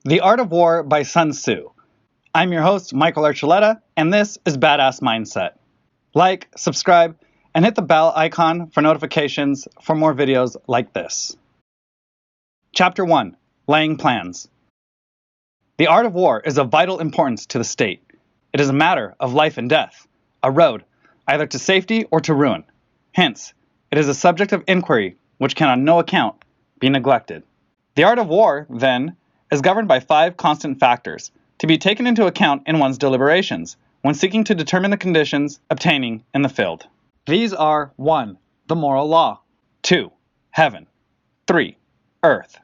The Art of War by Sun Tzu. I'm your host, Michael Archuleta, and this is Badass Mindset. Like, subscribe, and hit the bell icon for notifications for more videos like this. Chapter 1. Laying Plans. The art of war is of vital importance to the state. It is a matter of life and death, a road either to safety or to ruin. Hence, it is a subject of inquiry which can on no account be neglected. The art of war, then, is governed by 5 constant factors to be taken into account in one's deliberations when seeking to determine the conditions obtaining in the field. These are 1. The moral law. 2. Heaven. 3. Earth.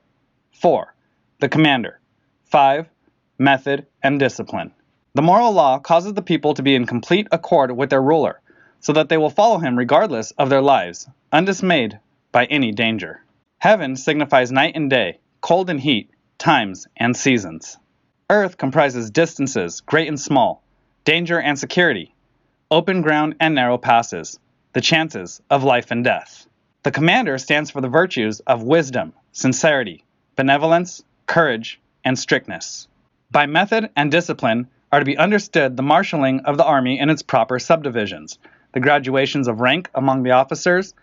4. The commander. 5. Method and discipline. The moral law causes the people to be in complete accord with their ruler, so that they will follow him regardless of their lives, undismayed by any danger. Heaven signifies night and day, cold and heat, times and seasons. Earth comprises distances, great and small, danger and security, open ground and narrow passes, the chances of life and death. The commander stands for the virtues of wisdom, sincerity, benevolence, courage, and strictness. By method and discipline are to be understood the marshalling of the army in its proper subdivisions, the graduations of rank among the officers,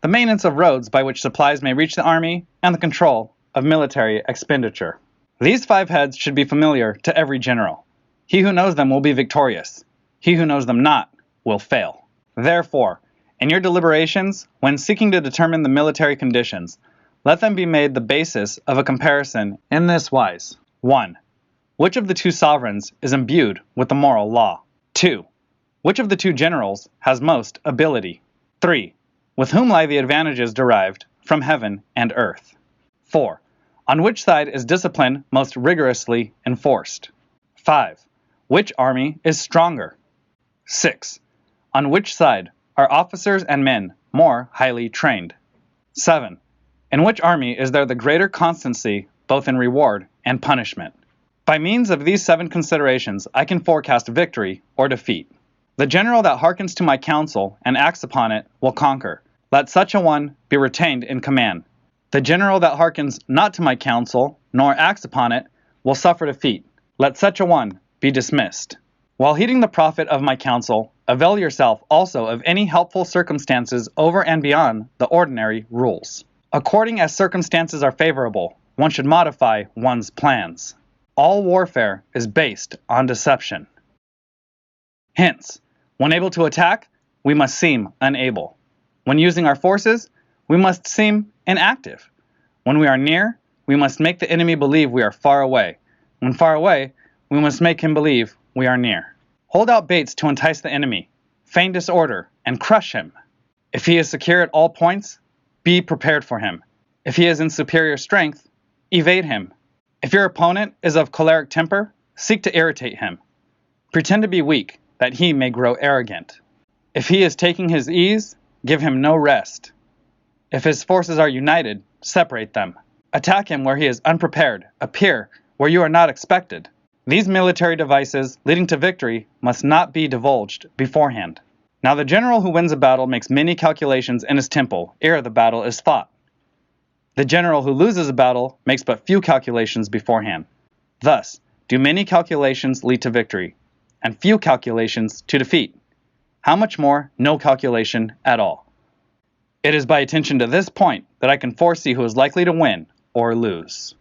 the maintenance of roads by which supplies may reach the army, and the control of military expenditure. These 5 heads should be familiar to every general. He who knows them will be victorious. He who knows them not will fail. Therefore, in your deliberations, when seeking to determine the military conditions, let them be made the basis of a comparison in this wise. 1. Which of the 2 sovereigns is imbued with the moral law? 2. Which of the 2 generals has most ability? 3. With whom lie the advantages derived from heaven and earth? 4. On which side is discipline most rigorously enforced? 5. Which army is stronger? 6. On which side are officers and men more highly trained? 7. In which army is there the greater constancy both in reward and punishment? By means of these 7 considerations, I can forecast victory or defeat. The general that hearkens to my counsel and acts upon it will conquer. Let such a one be retained in command. The general that hearkens not to my counsel, nor acts upon it, will suffer defeat. Let such a one be dismissed. While heeding the profit of my counsel, avail yourself also of any helpful circumstances over and beyond the ordinary rules. According as circumstances are favorable, one should modify one's plans. All warfare is based on deception. Hence, when able to attack, we must seem unable. When using our forces, we must seem inactive. When we are near, we must make the enemy believe we are far away. When far away, we must make him believe we are near. Hold out baits to entice the enemy, feign disorder, and crush him. If he is secure at all points, be prepared for him. If he is in superior strength, evade him. If your opponent is of choleric temper, seek to irritate him. Pretend to be weak, that he may grow arrogant. If he is taking his ease, give him no rest. If his forces are united, separate them. Attack him where he is unprepared, appear where you are not expected. These military devices leading to victory must not be divulged beforehand. Now the general who wins a battle makes many calculations in his temple ere the battle is fought. The general who loses a battle makes but few calculations beforehand. Thus, do many calculations lead to victory, and few calculations to defeat. How much more no calculation at all? It is by attention to this point that I can foresee who is likely to win or lose.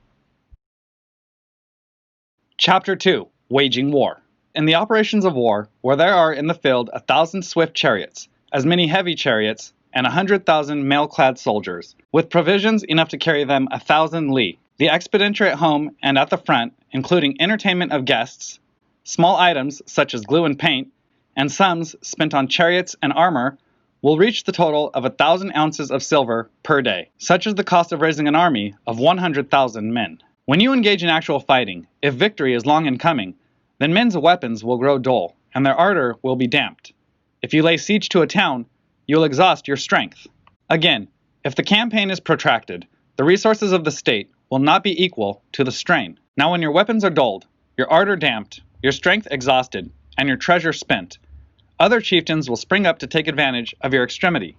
Chapter 2. Waging War. In the operations of war, where there are in the field 1,000 swift chariots, as many heavy chariots, and 100,000 mail-clad soldiers, with provisions enough to carry them 1,000 li, the expenditure at home and at the front, including entertainment of guests, small items such as glue and paint, and sums spent on chariots and armor, will reach the total of 1,000 ounces of silver per day. Such is the cost of raising an army of 100,000 men. When you engage in actual fighting, if victory is long in coming, then men's weapons will grow dull, and their ardor will be damped. If you lay siege to a town, you will exhaust your strength. Again, if the campaign is protracted, the resources of the state will not be equal to the strain. Now when your weapons are dulled, your ardor damped, your strength exhausted, and your treasure spent, other chieftains will spring up to take advantage of your extremity.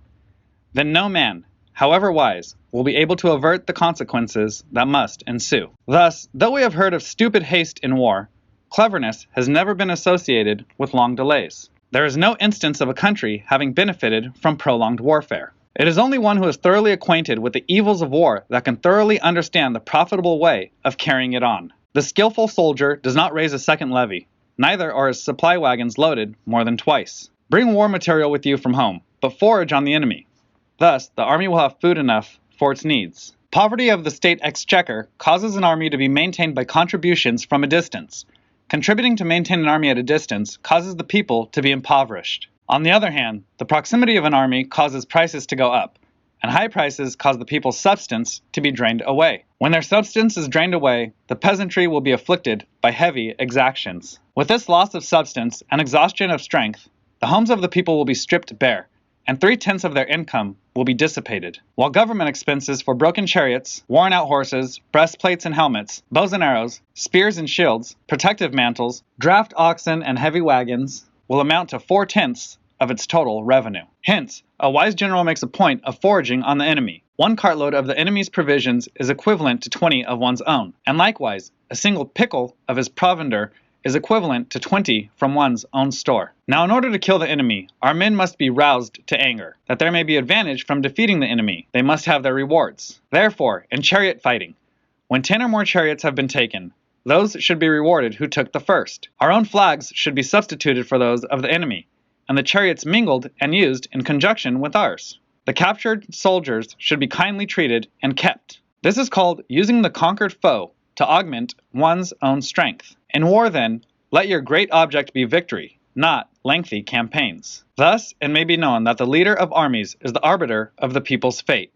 Then no man, however wise, will be able to avert the consequences that must ensue. Thus, though we have heard of stupid haste in war, cleverness has never been associated with long delays. There is no instance of a country having benefited from prolonged warfare. It is only one who is thoroughly acquainted with the evils of war that can thoroughly understand the profitable way of carrying it on. The skillful soldier does not raise a second levy, neither are his supply wagons loaded more than twice. Bring war material with you from home, but forage on the enemy. Thus, the army will have food enough for its needs. Poverty of the state exchequer causes an army to be maintained by contributions from a distance. Contributing to maintain an army at a distance causes the people to be impoverished. On the other hand, the proximity of an army causes prices to go up, and high prices cause the people's substance to be drained away. When their substance is drained away, the peasantry will be afflicted by heavy exactions. With this loss of substance and exhaustion of strength, the homes of the people will be stripped bare, and 3/10 of their income will be dissipated, while government expenses for broken chariots, worn-out horses, breastplates and helmets, bows and arrows, spears and shields, protective mantles, draft oxen and heavy wagons will amount to 4/10 of its total revenue. Hence, a wise general makes a point of foraging on the enemy. 1 cartload of the enemy's provisions is equivalent to 20 of one's own, and likewise, a single pickle of his provender is equivalent to 20 from one's own store. Now, in order to kill the enemy, our men must be roused to anger, that there may be advantage from defeating the enemy. They must have their rewards. Therefore, in chariot fighting, when 10 or more chariots have been taken, those should be rewarded who took the first. Our own flags should be substituted for those of the enemy, and the chariots mingled and used in conjunction with ours. The captured soldiers should be kindly treated and kept. This is called using the conquered foe to augment one's own strength. In war, then, let your great object be victory, not lengthy campaigns. Thus, it may be known that the leader of armies is the arbiter of the people's fate,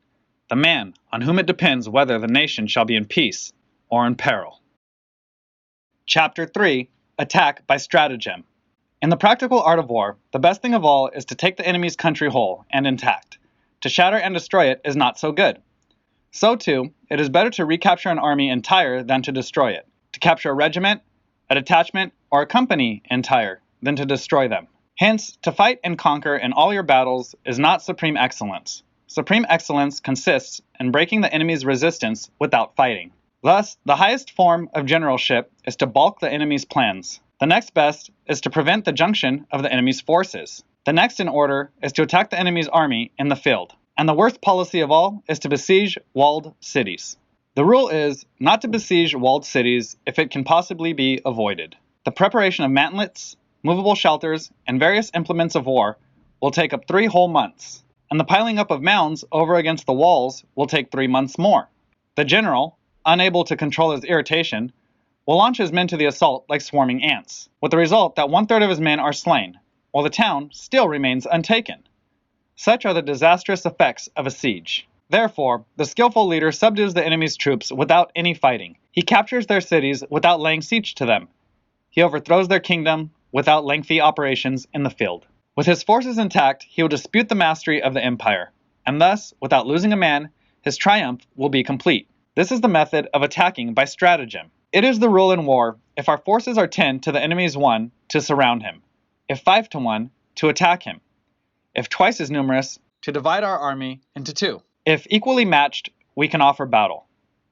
the man on whom it depends whether the nation shall be in peace or in peril. Chapter 3. Attack by Stratagem. In the practical art of war, the best thing of all is to take the enemy's country whole and intact. To shatter and destroy it is not so good. So too, it is better to recapture an army entire than to destroy it. To capture a regiment, a detachment, or a company entire than to destroy them. Hence, to fight and conquer in all your battles is not supreme excellence. Supreme excellence consists in breaking the enemy's resistance without fighting. Thus, the highest form of generalship is to balk the enemy's plans. The next best is to prevent the junction of the enemy's forces. The next in order is to attack the enemy's army in the field. And the worst policy of all is to besiege walled cities. The rule is not to besiege walled cities if it can possibly be avoided. The preparation of mantlets, movable shelters, and various implements of war will take up 3 whole months, and the piling up of mounds over against the walls will take 3 months more. The general, unable to control his irritation, will launch his men to the assault like swarming ants, with the result that 1/3 of his men are slain, while the town still remains untaken. Such are the disastrous effects of a siege. Therefore, the skillful leader subdues the enemy's troops without any fighting. He captures their cities without laying siege to them. He overthrows their kingdom without lengthy operations in the field. With his forces intact, he will dispute the mastery of the empire, and thus, without losing a man, his triumph will be complete. This is the method of attacking by stratagem. It is the rule in war, if our forces are 10 to the enemy's 1, to surround him. If 5 to 1, to attack him. If twice as numerous, to divide our army into 2. If equally matched, we can offer battle.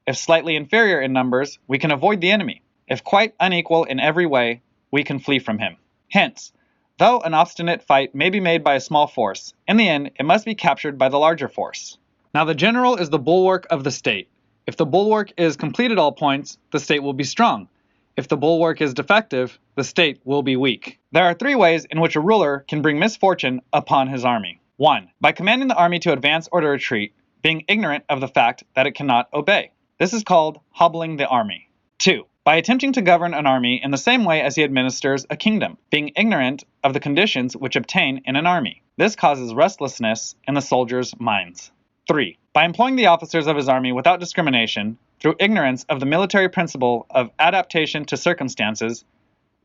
If slightly inferior in numbers, we can avoid the enemy. If quite unequal in every way, we can flee from him. Hence, though an obstinate fight may be made by a small force, in the end it must be captured by the larger force. Now the general is the bulwark of the state. If the bulwark is complete at all points, the state will be strong. If the bulwark is defective, the state will be weak. There are 3 ways in which a ruler can bring misfortune upon his army. 1. By commanding the army to advance or to retreat, being ignorant of the fact that it cannot obey. This is called hobbling the army. 2. By attempting to govern an army in the same way as he administers a kingdom, being ignorant of the conditions which obtain in an army. This causes restlessness in the soldiers' minds. 3. By employing the officers of his army without discrimination, through ignorance of the military principle of adaptation to circumstances,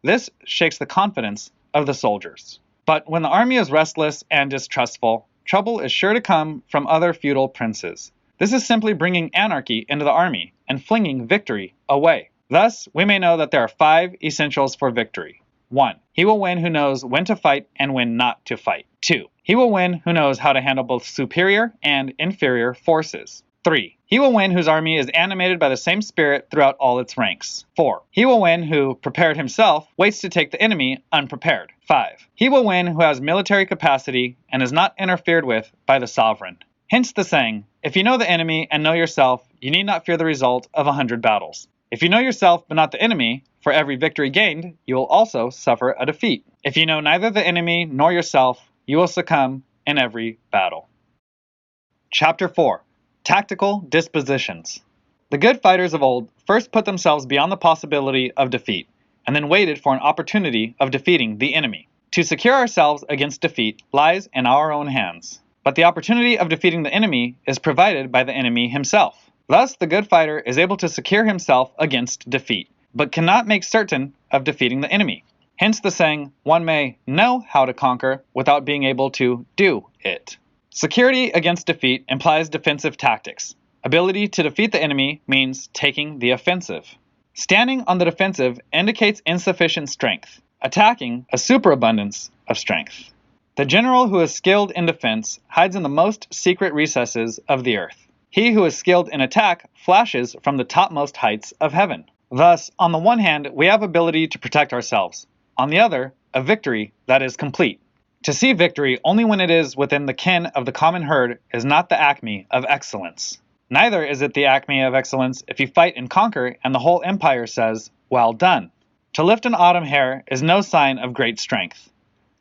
this shakes the confidence of the soldiers. But when the army is restless and distrustful, trouble is sure to come from other feudal princes. This is simply bringing anarchy into the army and flinging victory away. Thus, we may know that there are 5 essentials for victory. 1. He will win who knows when to fight and when not to fight. 2. He He will win who knows how to handle both superior and inferior forces. 3. He will win whose army is animated by the same spirit throughout all its ranks. 4. He will win who, prepared himself, waits to take the enemy unprepared. 5. He will win who has military capacity and is not interfered with by the sovereign. Hence the saying, if you know the enemy and know yourself, you need not fear the result of 100 battles. If you know yourself but not the enemy, for every victory gained, you will also suffer a defeat. If you know neither the enemy nor yourself, you will succumb in every battle. Chapter 4. Tactical Dispositions. The good fighters of old first put themselves beyond the possibility of defeat, and then waited for an opportunity of defeating the enemy. To secure ourselves against defeat lies in our own hands, but the opportunity of defeating the enemy is provided by the enemy himself. Thus, the good fighter is able to secure himself against defeat, but cannot make certain of defeating the enemy. Hence the saying, one may know how to conquer without being able to do it. Security against defeat implies defensive tactics. Ability to defeat the enemy means taking the offensive. Standing on the defensive indicates insufficient strength, attacking a superabundance of strength. The general who is skilled in defense hides in the most secret recesses of the earth. He who is skilled in attack flashes from the topmost heights of heaven. Thus, on the one hand, we have ability to protect ourselves. On the other, a victory that is complete. To see victory only when it is within the ken of the common herd is not the acme of excellence. Neither is it the acme of excellence if you fight and conquer and the whole empire says, well done. To lift an autumn hair is no sign of great strength.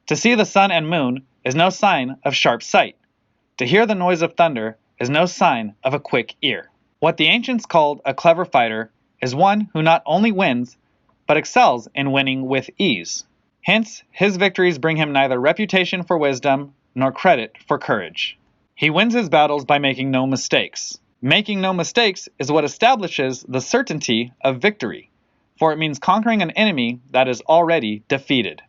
To see the sun and moon is no sign of sharp sight. To hear the noise of thunder is no sign of a quick ear. What the ancients called a clever fighter is one who not only wins, but excels in winning with ease. Hence, his victories bring him neither reputation for wisdom nor credit for courage. He wins his battles by making no mistakes. Making no mistakes is what establishes the certainty of victory, for it means conquering an enemy that is already defeated.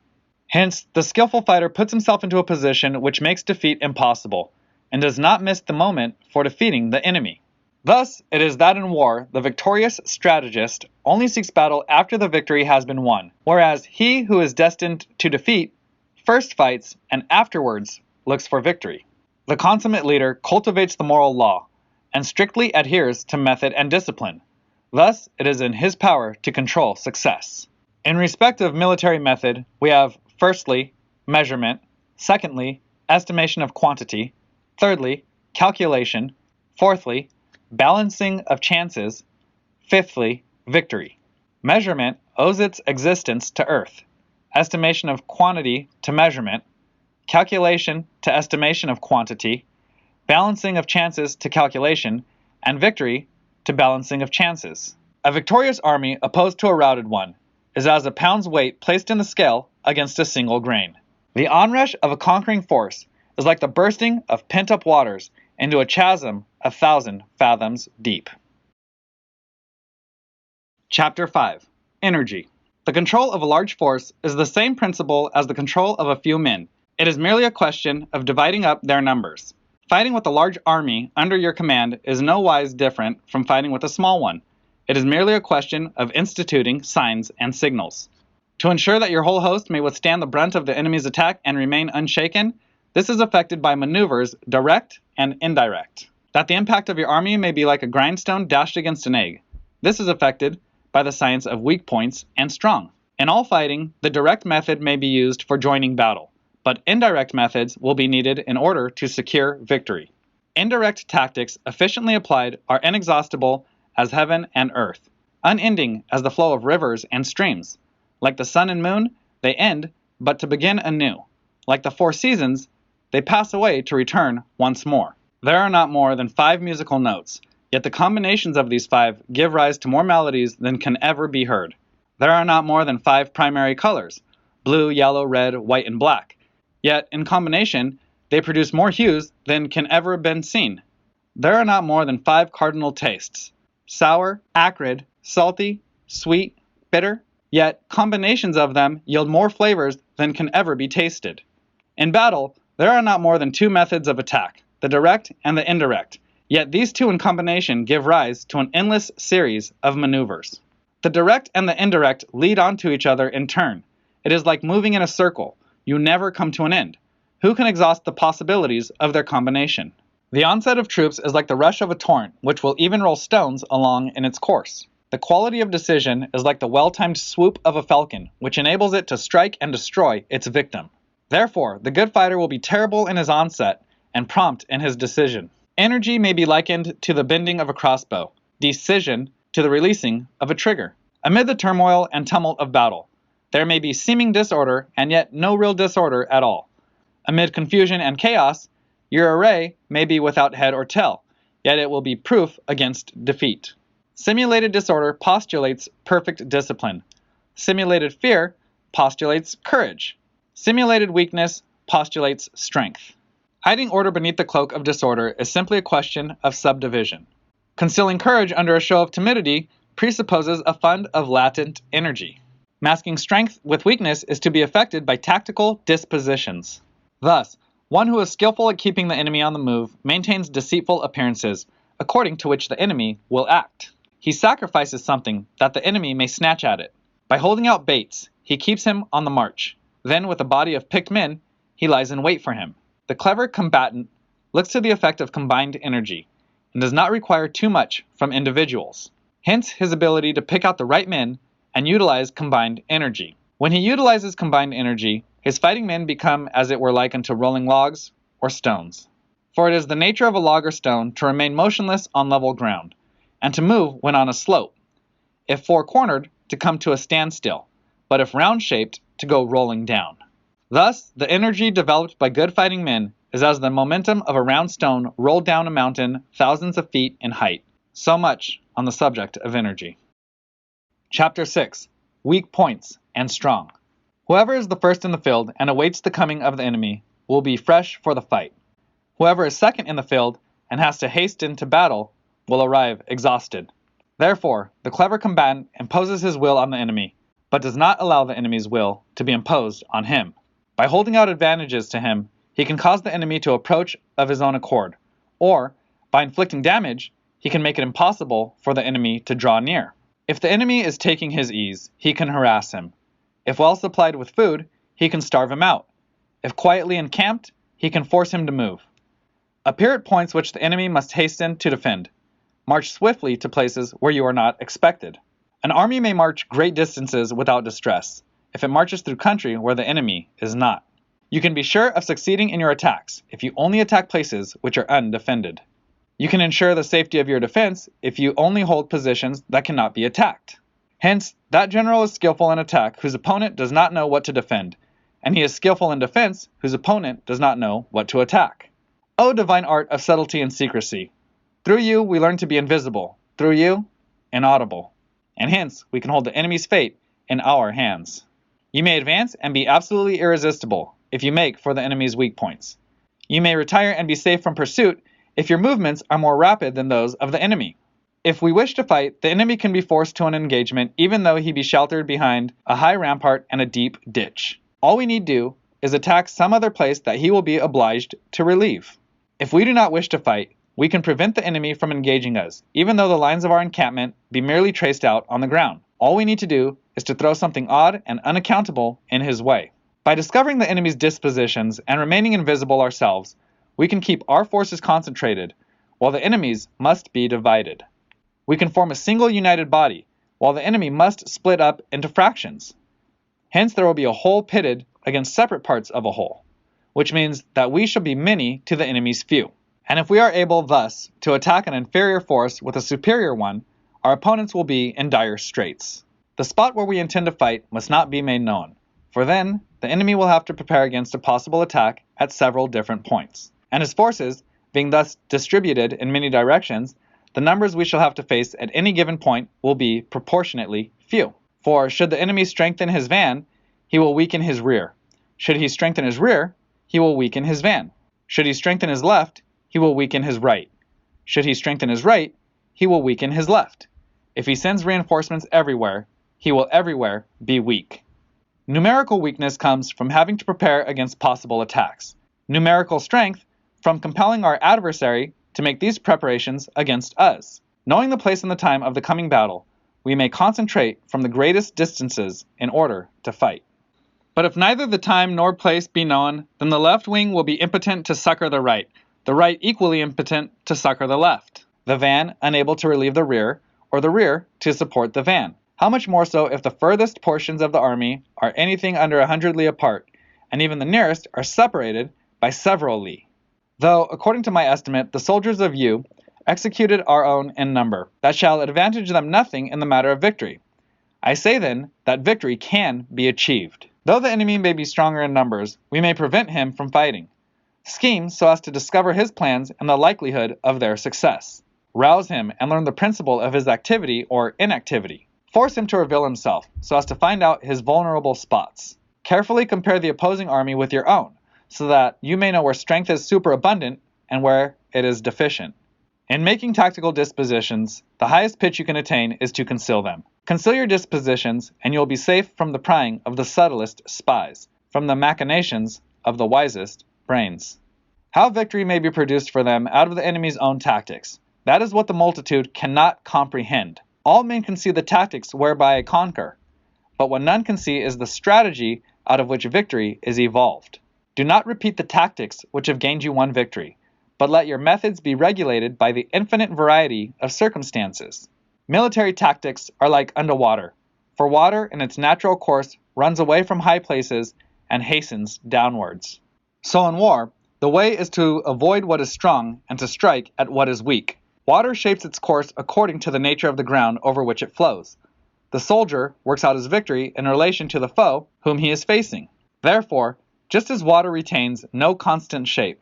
Hence, the skillful fighter puts himself into a position which makes defeat impossible, and does not miss the moment for defeating the enemy. Thus, it is that in war, the victorious strategist only seeks battle after the victory has been won, whereas he who is destined to defeat first fights and afterwards looks for victory. The consummate leader cultivates the moral law and strictly adheres to method and discipline. Thus, it is in his power to control success. In respect of military method, we have, firstly, measurement, secondly, estimation of quantity, thirdly, calculation, fourthly, balancing of chances, fifthly, victory. Measurement owes its existence to earth, estimation of quantity to measurement, calculation to estimation of quantity, balancing of chances to calculation, and victory to balancing of chances. A victorious army opposed to a routed one is as a pound's weight placed in the scale against a single grain. The onrush of a conquering force is like the bursting of pent-up waters into a chasm 1,000 fathoms deep. Chapter 5. Energy. The control of a large force is the same principle as the control of a few men. It is merely a question of dividing up their numbers. Fighting with a large army under your command is no wise different from fighting with a small one. It is merely a question of instituting signs and signals. To ensure that your whole host may withstand the brunt of the enemy's attack and remain unshaken, this is effected by maneuvers, direct and indirect. That the impact of your army may be like a grindstone dashed against an egg. This is effected by the science of weak points and strong. In all fighting, the direct method may be used for joining battle, but indirect methods will be needed in order to secure victory. Indirect tactics efficiently applied are inexhaustible as heaven and earth, unending as the flow of rivers and streams. Like the sun and moon, they end, but to begin anew. Like the 4 seasons, they pass away to return once more. There are not more than 5 musical notes, yet the combinations of these 5 give rise to more melodies than can ever be heard. There are not more than 5 primary colors, blue, yellow, red, white, and black, yet in combination they produce more hues than can ever have been seen. There are not more than 5 cardinal tastes, sour, acrid, salty, sweet, bitter, yet combinations of them yield more flavors than can ever be tasted. In battle, there are not more than 2 methods of attack, the direct and the indirect, yet these 2 in combination give rise to an endless series of maneuvers. The direct and the indirect lead on to each other in turn. It is like moving in a circle. You never come to an end. Who can exhaust the possibilities of their combination? The onset of troops is like the rush of a torrent, which will even roll stones along in its course. The quality of decision is like the well-timed swoop of a falcon, which enables it to strike and destroy its victim. Therefore, the good fighter will be terrible in his onset and prompt in his decision. Energy may be likened to the bending of a crossbow, decision to the releasing of a trigger. Amid the turmoil and tumult of battle, there may be seeming disorder and yet no real disorder at all. Amid confusion and chaos, your array may be without head or tail, yet it will be proof against defeat. Simulated disorder postulates perfect discipline. Simulated fear postulates courage. Simulated weakness postulates strength. Hiding order beneath the cloak of disorder is simply a question of subdivision. Concealing courage under a show of timidity presupposes a fund of latent energy. Masking strength with weakness is to be effected by tactical dispositions. Thus, one who is skillful at keeping the enemy on the move maintains deceitful appearances, according to which the enemy will act. He sacrifices something that the enemy may snatch at it. By holding out baits, he keeps him on the march. Then, with a body of picked men, he lies in wait for him. The clever combatant looks to the effect of combined energy, and does not require too much from individuals. Hence his ability to pick out the right men and utilize combined energy. When he utilizes combined energy, his fighting men become as it were like unto rolling logs or stones. For it is the nature of a log or stone to remain motionless on level ground, and to move when on a slope, if four-cornered, to come to a standstill, but if round-shaped, to go rolling down. Thus, the energy developed by good fighting men is as the momentum of a round stone rolled down a mountain thousands of feet in height. So much on the subject of energy. Chapter 6. Weak Points and Strong. Whoever is the first in the field and awaits the coming of the enemy will be fresh for the fight. Whoever is second in the field and has to hasten to battle will arrive exhausted. Therefore, the clever combatant imposes his will on the enemy, but does not allow the enemy's will to be imposed on him. By holding out advantages to him, he can cause the enemy to approach of his own accord, or, by inflicting damage, he can make it impossible for the enemy to draw near. If the enemy is taking his ease, he can harass him. If well supplied with food, he can starve him out. If quietly encamped, he can force him to move. Appear at points which the enemy must hasten to defend. March swiftly to places where you are not expected. An army may march great distances without distress, if it marches through country where the enemy is not. You can be sure of succeeding in your attacks if you only attack places which are undefended. You can ensure the safety of your defense if you only hold positions that cannot be attacked. Hence, that general is skillful in attack whose opponent does not know what to defend, and he is skillful in defense whose opponent does not know what to attack. O divine art of subtlety and secrecy! Through you we learn to be invisible, through you, inaudible. And hence we can hold the enemy's fate in our hands. You may advance and be absolutely irresistible if you make for the enemy's weak points. You may retire and be safe from pursuit if your movements are more rapid than those of the enemy. If we wish to fight, the enemy can be forced to an engagement even though he be sheltered behind a high rampart and a deep ditch. All we need do is attack some other place that he will be obliged to relieve. If we do not wish to fight, we can prevent the enemy from engaging us, even though the lines of our encampment be merely traced out on the ground. All we need to do is to throw something odd and unaccountable in his way. By discovering the enemy's dispositions and remaining invisible ourselves, we can keep our forces concentrated, while the enemy's must be divided. We can form a single united body, while the enemy must split up into fractions. Hence there will be a whole pitted against separate parts of a whole, which means that we shall be many to the enemy's few. And if we are able thus to attack an inferior force with a superior one, our opponents will be in dire straits. The spot where we intend to fight must not be made known, for then the enemy will have to prepare against a possible attack at several different points. And his forces, being thus distributed in many directions, the numbers we shall have to face at any given point will be proportionately few. For should the enemy strengthen his van, he will weaken his rear. Should he strengthen his rear, he will weaken his van. Should he strengthen his left, he will weaken his right. Should he strengthen his right, he will weaken his left. If he sends reinforcements everywhere, he will everywhere be weak. Numerical weakness comes from having to prepare against possible attacks. Numerical strength from compelling our adversary to make these preparations against us. Knowing the place and the time of the coming battle, we may concentrate from the greatest distances in order to fight. But if neither the time nor place be known, then the left wing will be impotent to succor the right equally impotent to succor the left, the van unable to relieve the rear, or the rear to support the van. How much more so if the furthest portions of the army are anything under 100 li apart, and even the nearest are separated by several li. Though, according to my estimate, the soldiers of you executed our own in number, that shall advantage them nothing in the matter of victory. I say then that victory can be achieved. Though the enemy may be stronger in numbers, we may prevent him from fighting. Scheme so as to discover his plans and the likelihood of their success. Rouse him and learn the principle of his activity or inactivity. Force him to reveal himself so as to find out his vulnerable spots. Carefully compare the opposing army with your own, so that you may know where strength is superabundant and where it is deficient. In making tactical dispositions, the highest pitch you can attain is to conceal them. Conceal your dispositions, and you will be safe from the prying of the subtlest spies, from the machinations of the wisest brains. How victory may be produced for them out of the enemy's own tactics, that is what the multitude cannot comprehend. All men can see the tactics whereby I conquer, but what none can see is the strategy out of which victory is evolved. Do not repeat the tactics which have gained you one victory, but let your methods be regulated by the infinite variety of circumstances. Military tactics are like underwater, for water in its natural course runs away from high places and hastens downwards. So in war, the way is to avoid what is strong and to strike at what is weak. Water shapes its course according to the nature of the ground over which it flows. The soldier works out his victory in relation to the foe whom he is facing. Therefore, just as water retains no constant shape,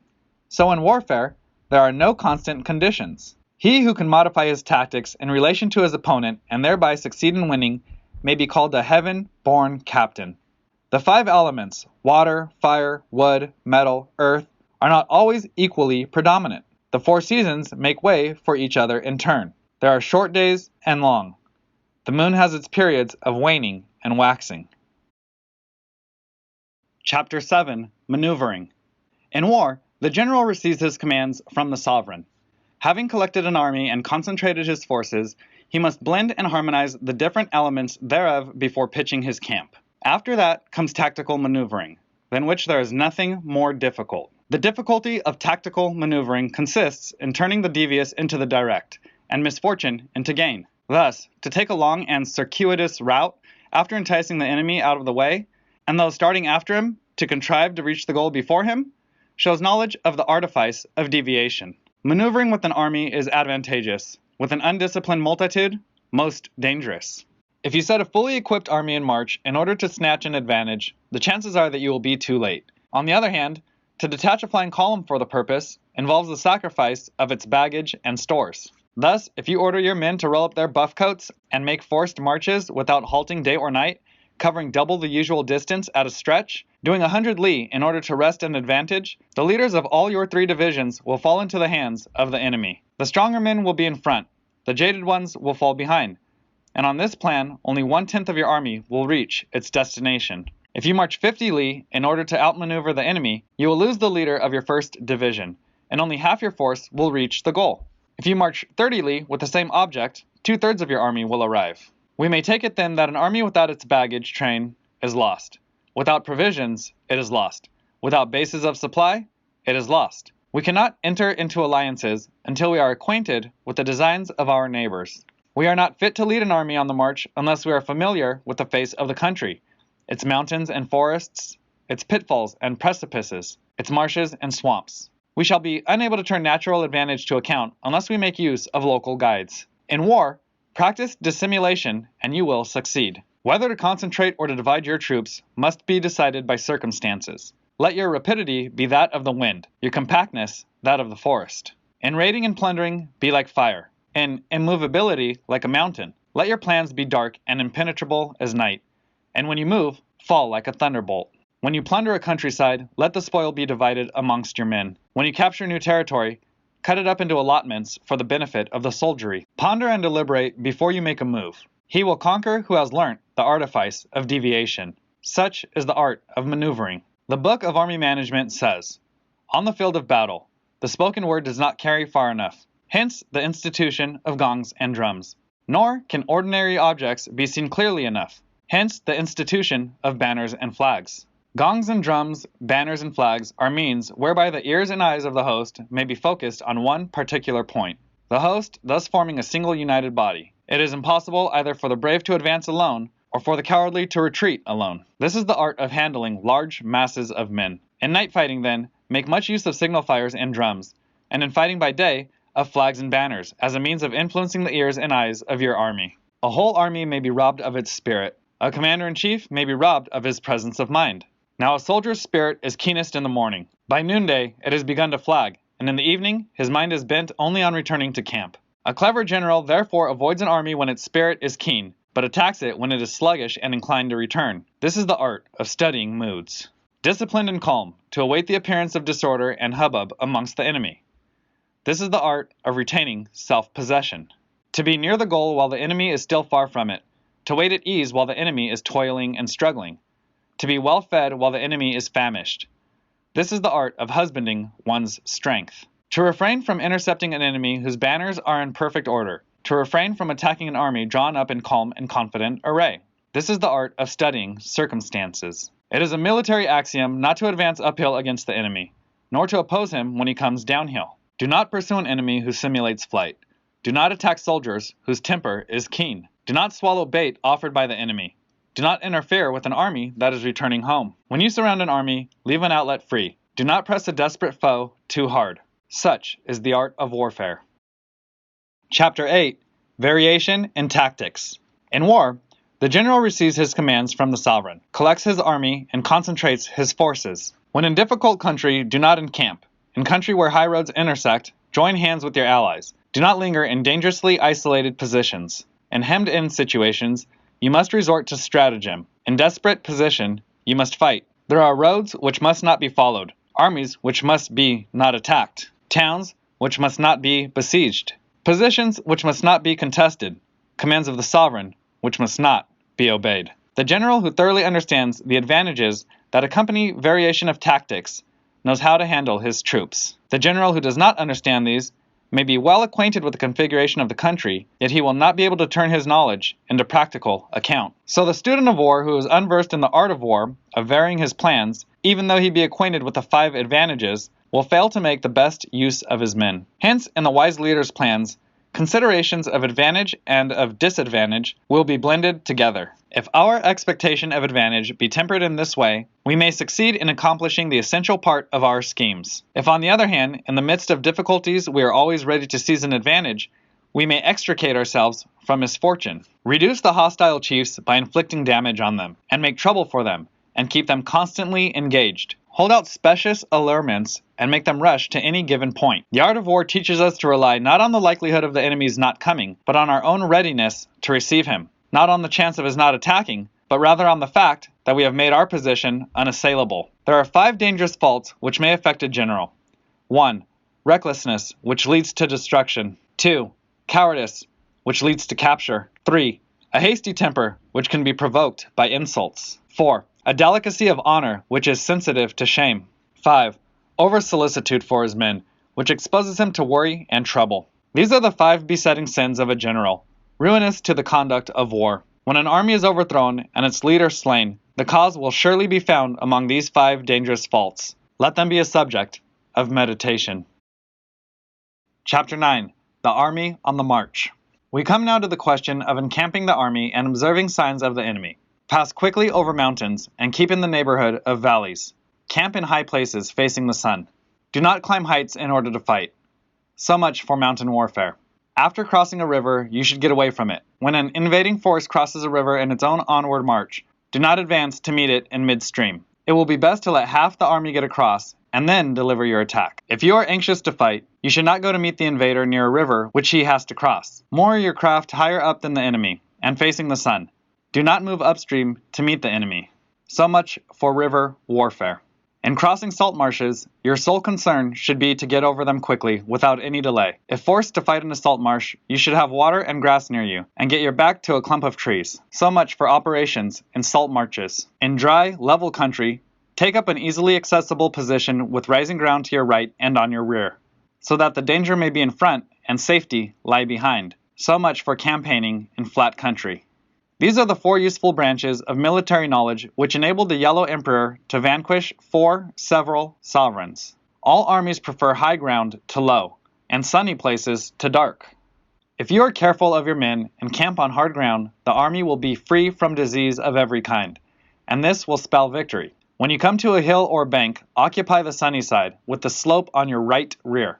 so in warfare, there are no constant conditions. He who can modify his tactics in relation to his opponent and thereby succeed in winning may be called a heaven-born captain. The 5 elements, water, fire, wood, metal, earth, are not always equally predominant. The 4 seasons make way for each other in turn. There are short days and long. The moon has its periods of waning and waxing. Chapter 7. Maneuvering. In war, the general receives his commands from the sovereign. Having collected an army and concentrated his forces, he must blend and harmonize the different elements thereof before pitching his camp. After that comes tactical maneuvering, than which there is nothing more difficult. The difficulty of tactical maneuvering consists in turning the devious into the direct, and misfortune into gain. Thus, to take a long and circuitous route, after enticing the enemy out of the way, and though starting after him, to contrive to reach the goal before him, shows knowledge of the artifice of deviation. Maneuvering with an army is advantageous. With an undisciplined multitude, most dangerous. If you set a fully equipped army in march in order to snatch an advantage, the chances are that you will be too late. On the other hand, to detach a flying column for the purpose involves the sacrifice of its baggage and stores. Thus, if you order your men to roll up their buff coats and make forced marches without halting day or night, covering double the usual distance at a stretch, doing 100 li in order to wrest an advantage, the leaders of all your 3 divisions will fall into the hands of the enemy. The stronger men will be in front, the jaded ones will fall behind, and on this plan, only 1/10 of your army will reach its destination. If you march 50 li in order to outmaneuver the enemy, you will lose the leader of your 1st division, and only half your force will reach the goal. If you march 30 li with the same object, 2/3 of your army will arrive. We may take it then that an army without its baggage train is lost. Without provisions, it is lost. Without bases of supply, it is lost. We cannot enter into alliances until we are acquainted with the designs of our neighbors. We are not fit to lead an army on the march unless we are familiar with the face of the country, its mountains and forests, its pitfalls and precipices, its marshes and swamps. We shall be unable to turn natural advantage to account unless we make use of local guides. In war, practice dissimulation and you will succeed. Whether to concentrate or to divide your troops must be decided by circumstances. Let your rapidity be that of the wind, your compactness that of the forest. In raiding and plundering, be like fire. In immovability, like a mountain. Let your plans be dark and impenetrable as night. And when you move, fall like a thunderbolt. When you plunder a countryside, let the spoil be divided amongst your men. When you capture new territory, cut it up into allotments for the benefit of the soldiery. Ponder and deliberate before you make a move. He will conquer who has learnt the artifice of deviation. Such is the art of maneuvering. The Book of Army Management says, "On the field of battle, the spoken word does not carry far enough. Hence the institution of gongs and drums. Nor can ordinary objects be seen clearly enough. hence the institution of banners and flags. Gongs and drums, banners and flags are means whereby the ears and eyes of the host may be focused on one particular point, the host thus forming a single united body. It is impossible either for the brave to advance alone, or for the cowardly to retreat alone. This is the art of handling large masses of men. In night fighting, then, make much use of signal fires and drums, and in fighting by day, of flags and banners, as a means of influencing the ears and eyes of your army. A whole army may be robbed of its spirit. A commander-in-chief may be robbed of his presence of mind. Now a soldier's spirit is keenest in the morning. By noonday it has begun to flag, and in the evening his mind is bent only on returning to camp. A clever general therefore avoids an army when its spirit is keen, but attacks it when it is sluggish and inclined to return. This is the art of studying moods. Disciplined and calm, to await the appearance of disorder and hubbub amongst the enemy. This is the art of retaining self-possession. To be near the goal while the enemy is still far from it. To wait at ease while the enemy is toiling and struggling. To be well fed while the enemy is famished. This is the art of husbanding one's strength. To refrain from intercepting an enemy whose banners are in perfect order. To refrain from attacking an army drawn up in calm and confident array. This is the art of studying circumstances. It is a military axiom not to advance uphill against the enemy, nor to oppose him when he comes downhill. Do not pursue an enemy who simulates flight. Do not attack soldiers whose temper is keen. Do not swallow bait offered by the enemy. Do not interfere with an army that is returning home. When you surround an army, leave an outlet free. Do not press a desperate foe too hard. Such is the art of warfare. Chapter 8. Variation in Tactics. In war, the general receives his commands from the sovereign, collects his army, and concentrates his forces. When in difficult country, do not encamp. In country where high roads intersect, join hands with your allies. Do not linger in dangerously isolated positions. In hemmed-in situations, you must resort to stratagem. In desperate position, you must fight. There are roads which must not be followed, armies which must be not attacked, towns which must not be besieged, positions which must not be contested, commands of the sovereign which must not be obeyed. The general who thoroughly understands the advantages that accompany variation of tactics knows how to handle his troops. The general who does not understand these may be well acquainted with the configuration of the country, yet he will not be able to turn his knowledge into practical account. So the student of war who is unversed in the art of war, of varying his plans, even though he be acquainted with the 5 advantages, will fail to make the best use of his men. Hence, in the wise leader's plans, considerations of advantage and of disadvantage will be blended together. If our expectation of advantage be tempered in this way, we may succeed in accomplishing the essential part of our schemes. If on the other hand, in the midst of difficulties we are always ready to seize an advantage, we may extricate ourselves from misfortune. Reduce the hostile chiefs by inflicting damage on them, and make trouble for them, and keep them constantly engaged. Hold out specious allurements and make them rush to any given point. The art of war teaches us to rely not on the likelihood of the enemy's not coming, but on our own readiness to receive him. Not on the chance of his not attacking, but rather on the fact that we have made our position unassailable. There are 5 dangerous faults which may affect a general. 1. Recklessness, which leads to destruction. 2. Cowardice, which leads to capture. 3. A hasty temper, which can be provoked by insults. 4. A delicacy of honor, which is sensitive to shame. 5. Over-solicitude for his men, which exposes him to worry and trouble. These are the 5 besetting sins of a general, ruinous to the conduct of war. When an army is overthrown and its leader slain, the cause will surely be found among these 5 dangerous faults. Let them be a subject of meditation. Chapter 9. The Army on the March. We come now to the question of encamping the army and observing signs of the enemy. Pass quickly over mountains and keep in the neighborhood of valleys. Camp in high places facing the sun. Do not climb heights in order to fight. So much for mountain warfare. After crossing a river, you should get away from it. When an invading force crosses a river in its own onward march, do not advance to meet it in midstream. It will be best to let half the army get across and then deliver your attack. If you are anxious to fight, you should not go to meet the invader near a river which he has to cross. Moor your craft higher up than the enemy and facing the sun. Do not move upstream to meet the enemy. So much for river warfare. In crossing salt marshes, your sole concern should be to get over them quickly, without any delay. If forced to fight in a salt marsh, you should have water and grass near you, and get your back to a clump of trees. So much for operations in salt marshes. In dry, level country, take up an easily accessible position with rising ground to your right and on your rear, so that the danger may be in front and safety lie behind. So much for campaigning in flat country. These are the 4 useful branches of military knowledge which enabled the Yellow Emperor to vanquish 4 several sovereigns. All armies prefer high ground to low, and sunny places to dark. If you are careful of your men and camp on hard ground, the army will be free from disease of every kind, and this will spell victory. When you come to a hill or bank, occupy the sunny side, with the slope on your right rear.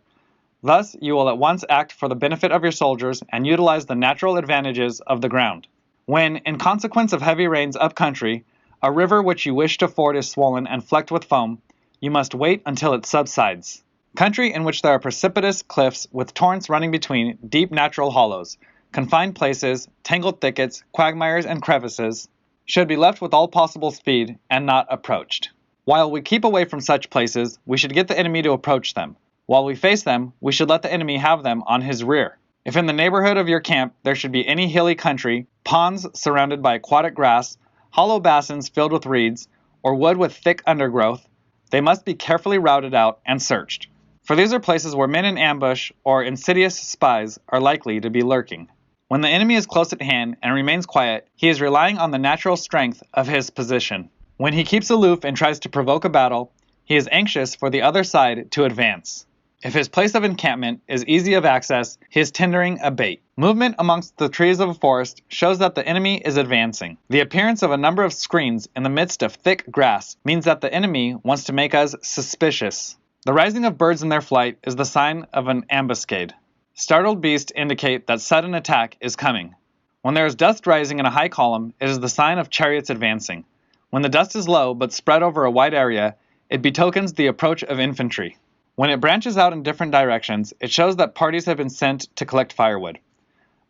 Thus, you will at once act for the benefit of your soldiers and utilize the natural advantages of the ground. When, in consequence of heavy rains up country, a river which you wish to ford is swollen and flecked with foam, you must wait until it subsides. Country in which there are precipitous cliffs with torrents running between deep natural hollows, confined places, tangled thickets, quagmires, and crevices, should be left with all possible speed and not approached. While we keep away from such places, we should get the enemy to approach them. While we face them, we should let the enemy have them on his rear. If in the neighborhood of your camp there should be any hilly country, ponds surrounded by aquatic grass, hollow basins filled with reeds, or wood with thick undergrowth, they must be carefully routed out and searched. For these are places where men in ambush or insidious spies are likely to be lurking. When the enemy is close at hand and remains quiet, he is relying on the natural strength of his position. When he keeps aloof and tries to provoke a battle, he is anxious for the other side to advance. If his place of encampment is easy of access, he is tendering a bait. Movement amongst the trees of a forest shows that the enemy is advancing. The appearance of a number of screens in the midst of thick grass means that the enemy wants to make us suspicious. The rising of birds in their flight is the sign of an ambuscade. Startled beasts indicate that sudden attack is coming. When there is dust rising in a high column, it is the sign of chariots advancing. When the dust is low but spread over a wide area, it betokens the approach of infantry. When it branches out in different directions, it shows that parties have been sent to collect firewood.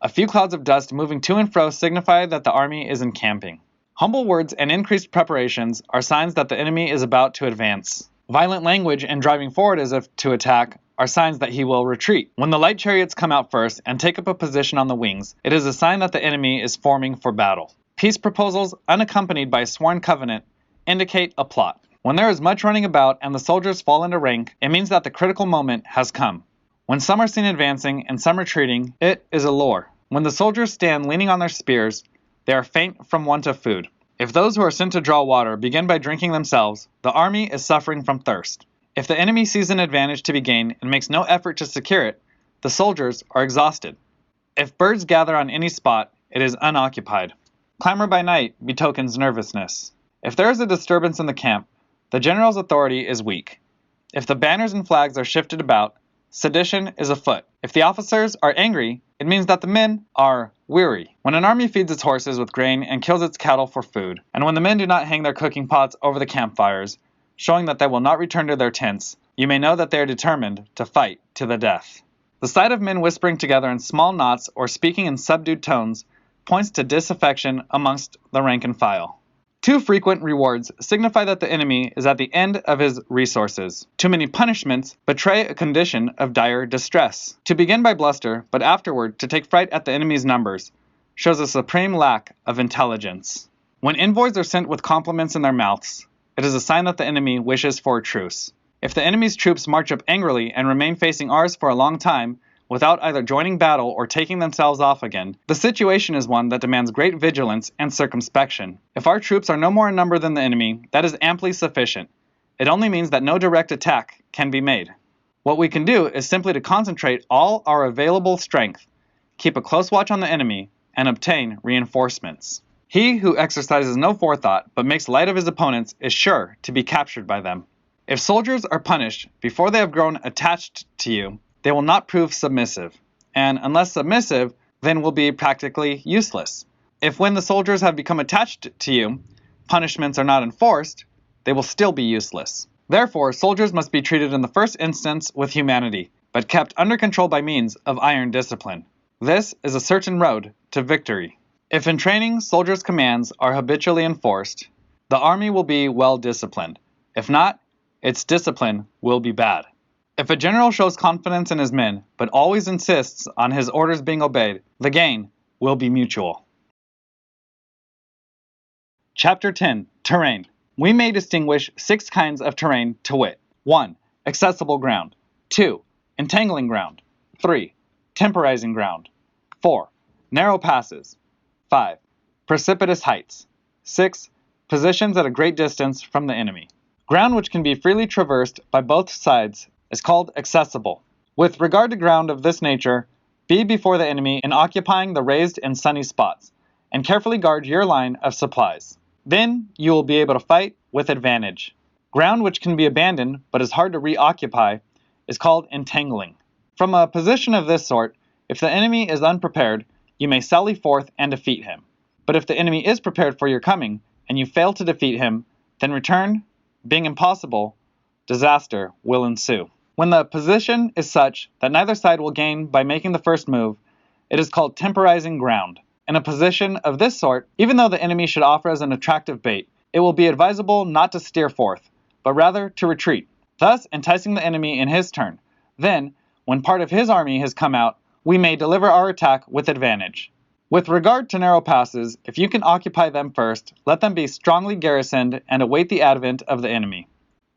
A few clouds of dust moving to and fro signify that the army is encamping. Humble words and increased preparations are signs that the enemy is about to advance. Violent language and driving forward as if to attack are signs that he will retreat. When the light chariots come out first and take up a position on the wings, it is a sign that the enemy is forming for battle. Peace proposals, unaccompanied by a sworn covenant, indicate a plot. When there is much running about and the soldiers fall into rank, it means that the critical moment has come. When some are seen advancing and some retreating, it is a lure. When the soldiers stand leaning on their spears, they are faint from want of food. If those who are sent to draw water begin by drinking themselves, the army is suffering from thirst. If the enemy sees an advantage to be gained and makes no effort to secure it, the soldiers are exhausted. If birds gather on any spot, it is unoccupied. Clamor by night betokens nervousness. If there is a disturbance in the camp, the general's authority is weak. If the banners and flags are shifted about, sedition is afoot. If the officers are angry, it means that the men are weary. When an army feeds its horses with grain and kills its cattle for food, and when the men do not hang their cooking pots over the campfires, showing that they will not return to their tents, you may know that they are determined to fight to the death. The sight of men whispering together in small knots or speaking in subdued tones points to disaffection amongst the rank and file. Too frequent rewards signify that the enemy is at the end of his resources. Too many punishments betray a condition of dire distress. To begin by bluster, but afterward to take fright at the enemy's numbers, shows a supreme lack of intelligence. When envoys are sent with compliments in their mouths, it is a sign that the enemy wishes for a truce. If the enemy's troops march up angrily and remain facing ours for a long time, without either joining battle or taking themselves off again, the situation is one that demands great vigilance and circumspection. If our troops are no more in number than the enemy, that is amply sufficient. It only means that no direct attack can be made. What we can do is simply to concentrate all our available strength, keep a close watch on the enemy, and obtain reinforcements. He who exercises no forethought but makes light of his opponents is sure to be captured by them. If soldiers are punished before they have grown attached to you, they will not prove submissive, and unless submissive, then will be practically useless. If when the soldiers have become attached to you, punishments are not enforced, they will still be useless. Therefore, soldiers must be treated in the first instance with humanity, but kept under control by means of iron discipline. This is a certain road to victory. If in training soldiers' commands are habitually enforced, the army will be well disciplined. If not, its discipline will be bad. If a general shows confidence in his men, but always insists on his orders being obeyed, the gain will be mutual. Chapter 10. Terrain. We may distinguish 6 kinds of terrain to wit. 1. Accessible ground. 2. Entangling ground. 3. Temporizing ground. 4. Narrow passes. 5. Precipitous heights. 6. Positions at a great distance from the enemy. Ground which can be freely traversed by both sides is called accessible. With regard to ground of this nature, be before the enemy in occupying the raised and sunny spots, and carefully guard your line of supplies. Then you will be able to fight with advantage. Ground which can be abandoned but is hard to reoccupy is called entangling. From a position of this sort, if the enemy is unprepared, you may sally forth and defeat him. But if the enemy is prepared for your coming, and you fail to defeat him, then return, being impossible, disaster will ensue. When the position is such that neither side will gain by making the first move, it is called temporizing ground. In a position of this sort, even though the enemy should offer as an attractive bait, it will be advisable not to steer forth, but rather to retreat, thus enticing the enemy in his turn. Then, when part of his army has come out, we may deliver our attack with advantage. With regard to narrow passes, if you can occupy them first, let them be strongly garrisoned and await the advent of the enemy.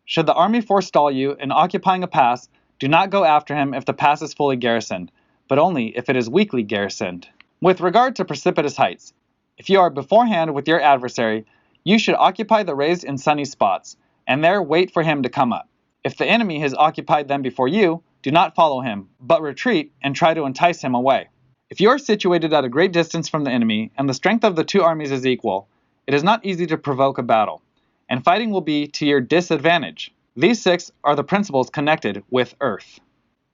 Should the army forestall you in occupying a pass, do not go after him if the pass is fully garrisoned, but only if it is weakly garrisoned. With regard to precipitous heights, if you are beforehand with your adversary, you should occupy the raised and sunny spots, and there wait for him to come up. If the enemy has occupied them before you, do not follow him, but retreat and try to entice him away. If you are situated at a great distance from the enemy, and the strength of the two armies is equal, it is not easy to provoke a battle, and fighting will be to your disadvantage. These 6 are the principles connected with earth.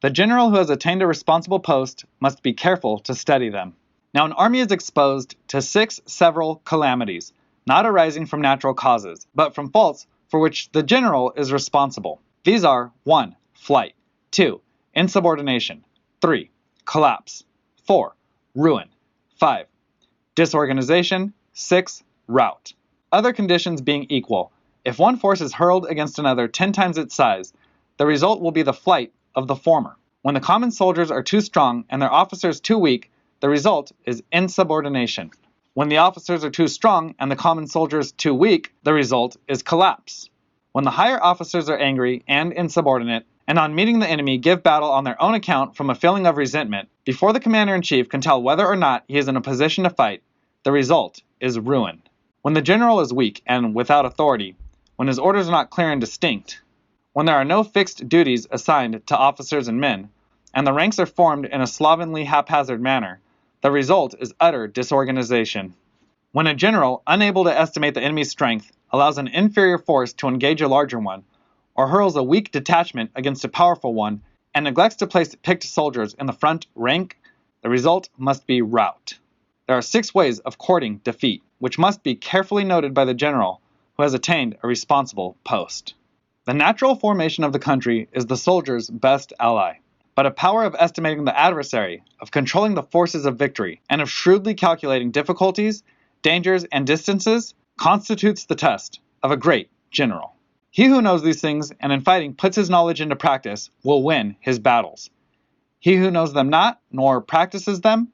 The general who has attained a responsible post must be careful to study them. Now an army is exposed to 6 several calamities, not arising from natural causes, but from faults for which the general is responsible. These are 1. Flight. 2. Insubordination. 3. Collapse. 4. Ruin. 5. Disorganization. 6. Rout. Other conditions being equal, if one force is hurled against another 10 times its size, the result will be the flight of the former. When the common soldiers are too strong and their officers too weak, the result is insubordination. When the officers are too strong and the common soldiers too weak, the result is collapse. When the higher officers are angry and insubordinate, and on meeting the enemy give battle on their own account from a feeling of resentment, before the commander-in-chief can tell whether or not he is in a position to fight, the result is ruin. When the general is weak and without authority, when his orders are not clear and distinct, when there are no fixed duties assigned to officers and men, and the ranks are formed in a slovenly, haphazard manner, the result is utter disorganization. When a general, unable to estimate the enemy's strength, allows an inferior force to engage a larger one, or hurls a weak detachment against a powerful one, and neglects to place picked soldiers in the front rank, the result must be rout. There are 6 ways of courting defeat, which must be carefully noted by the general who has attained a responsible post. The natural formation of the country is the soldier's best ally, but a power of estimating the adversary, of controlling the forces of victory, and of shrewdly calculating difficulties, dangers, and distances constitutes the test of a great general. He who knows these things and in fighting puts his knowledge into practice will win his battles. He who knows them not, nor practices them,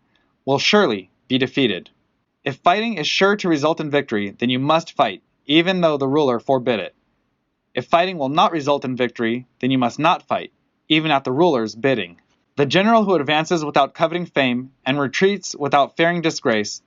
will surely be defeated. If fighting is sure to result in victory, then you must fight, even though the ruler forbid it. If fighting will not result in victory, then you must not fight, even at the ruler's bidding. The general who advances without coveting fame and retreats without fearing disgrace,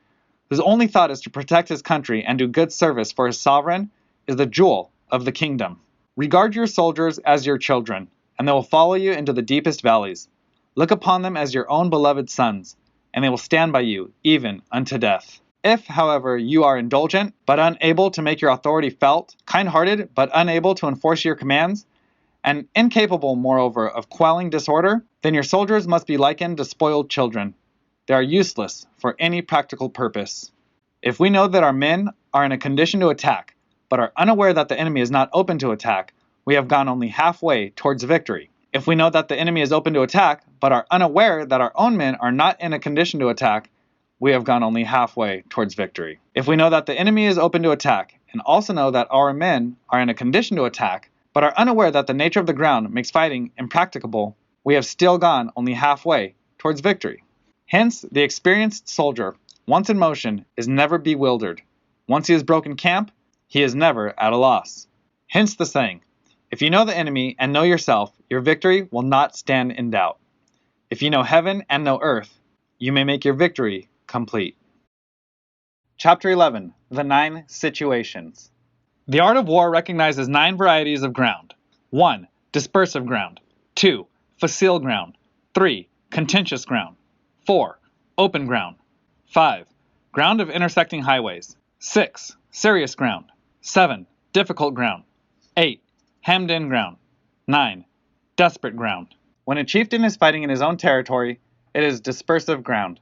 whose only thought is to protect his country and do good service for his sovereign, is the jewel of the kingdom. Regard your soldiers as your children, and they will follow you into the deepest valleys. Look upon them as your own beloved sons, and they will stand by you even unto death. If, however, you are indulgent, but unable to make your authority felt, kind-hearted, but unable to enforce your commands, and incapable, moreover, of quelling disorder, then your soldiers must be likened to spoiled children. They are useless for any practical purpose. If we know that our men are in a condition to attack, but are unaware that the enemy is not open to attack, we have gone only halfway towards victory. If we know that the enemy is open to attack, but are unaware that our own men are not in a condition to attack, we have gone only halfway towards victory. If we know that the enemy is open to attack, and also know that our men are in a condition to attack, but are unaware that the nature of the ground makes fighting impracticable, we have still gone only halfway towards victory. Hence, the experienced soldier, once in motion, is never bewildered. Once he has broken camp, he is never at a loss. Hence the saying, if you know the enemy and know yourself, your victory will not stand in doubt. If you know heaven and know earth, you may make your victory complete. Chapter 11. The 9 Situations. The art of war recognizes 9 varieties of ground. 1. Dispersive ground. 2. Facile ground. 3. Contentious ground. 4. Open ground. 5. Ground of intersecting highways. 6. Serious ground. 7. Difficult ground. 8. Hemmed-in ground. 9. Desperate ground. When a chieftain is fighting in his own territory, it is dispersive ground.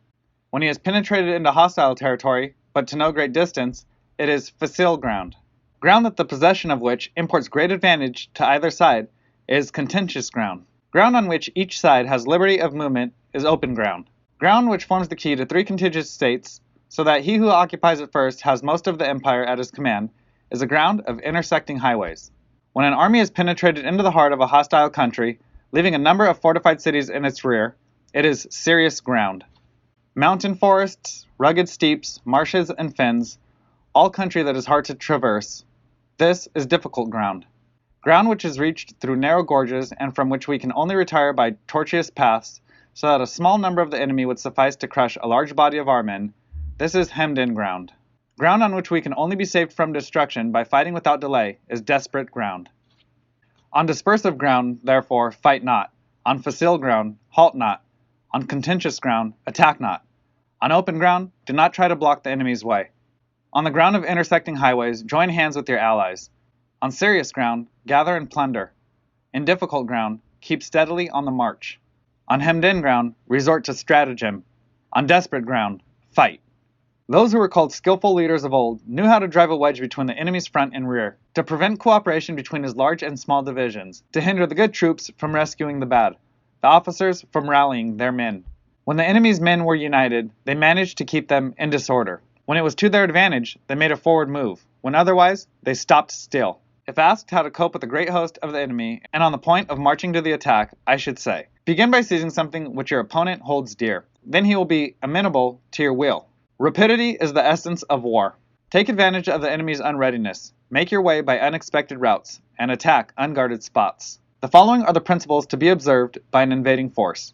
When he has penetrated into hostile territory, but to no great distance, it is facile ground. Ground that the possession of which imports great advantage to either side is contentious ground. Ground on which each side has liberty of movement is open ground. Ground which forms the key to 3 contiguous states, so that he who occupies it first has most of the empire at his command, is a ground of intersecting highways. When an army has penetrated into the heart of a hostile country, leaving a number of fortified cities in its rear, it is serious ground. Mountain forests, rugged steeps, marshes, and fens, all country that is hard to traverse, this is difficult ground. Ground which is reached through narrow gorges and from which we can only retire by tortuous paths, so that a small number of the enemy would suffice to crush a large body of our men, this is hemmed-in ground. Ground on which we can only be saved from destruction by fighting without delay is desperate ground. On dispersive ground, therefore, fight not. On facile ground, halt not. On contentious ground, attack not. On open ground, do not try to block the enemy's way. On the ground of intersecting highways, join hands with your allies. On serious ground, gather and plunder. In difficult ground, keep steadily on the march. On hemmed-in ground, resort to stratagem. On desperate ground, fight. Those who were called skillful leaders of old knew how to drive a wedge between the enemy's front and rear, to prevent cooperation between his large and small divisions, to hinder the good troops from rescuing the bad, the officers from rallying their men. When the enemy's men were united, they managed to keep them in disorder. When it was to their advantage, they made a forward move. When otherwise, they stopped still. If asked how to cope with the great host of the enemy, and on the point of marching to the attack, I should say, begin by seizing something which your opponent holds dear. Then he will be amenable to your will. Rapidity is the essence of war. Take advantage of the enemy's unreadiness. Make your way by unexpected routes, and attack unguarded spots. The following are the principles to be observed by an invading force.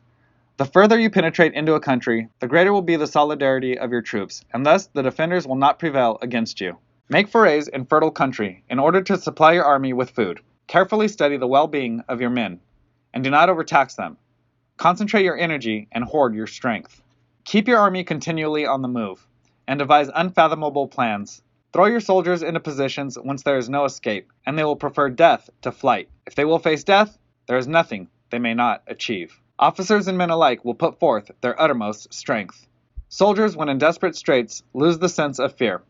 The further you penetrate into a country, the greater will be the solidarity of your troops, and thus the defenders will not prevail against you. Make forays in fertile country in order to supply your army with food. Carefully study the well-being of your men, and do not overtax them. Concentrate your energy and hoard your strength. Keep your army continually on the move, and devise unfathomable plans. Throw your soldiers into positions whence there is no escape, and they will prefer death to flight. If they will face death, there is nothing they may not achieve. Officers and men alike will put forth their uttermost strength. Soldiers, when in desperate straits, lose the sense of fear.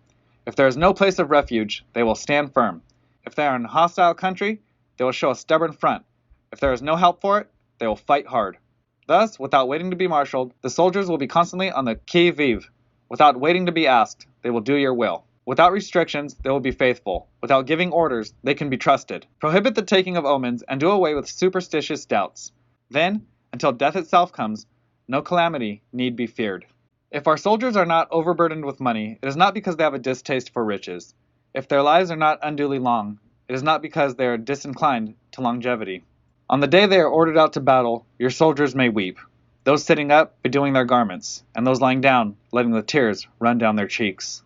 If there is no place of refuge, they will stand firm. If they are in a hostile country, they will show a stubborn front. If there is no help for it, they will fight hard. Thus, without waiting to be marshaled, the soldiers will be constantly on the qui-vive. Without waiting to be asked, they will do your will. Without restrictions, they will be faithful. Without giving orders, they can be trusted. Prohibit the taking of omens and do away with superstitious doubts. Then, until death itself comes, no calamity need be feared. If our soldiers are not overburdened with money, it is not because they have a distaste for riches. If their lives are not unduly long, it is not because they are disinclined to longevity. On the day they are ordered out to battle, your soldiers may weep, those sitting up bedewing their garments, and those lying down letting the tears run down their cheeks.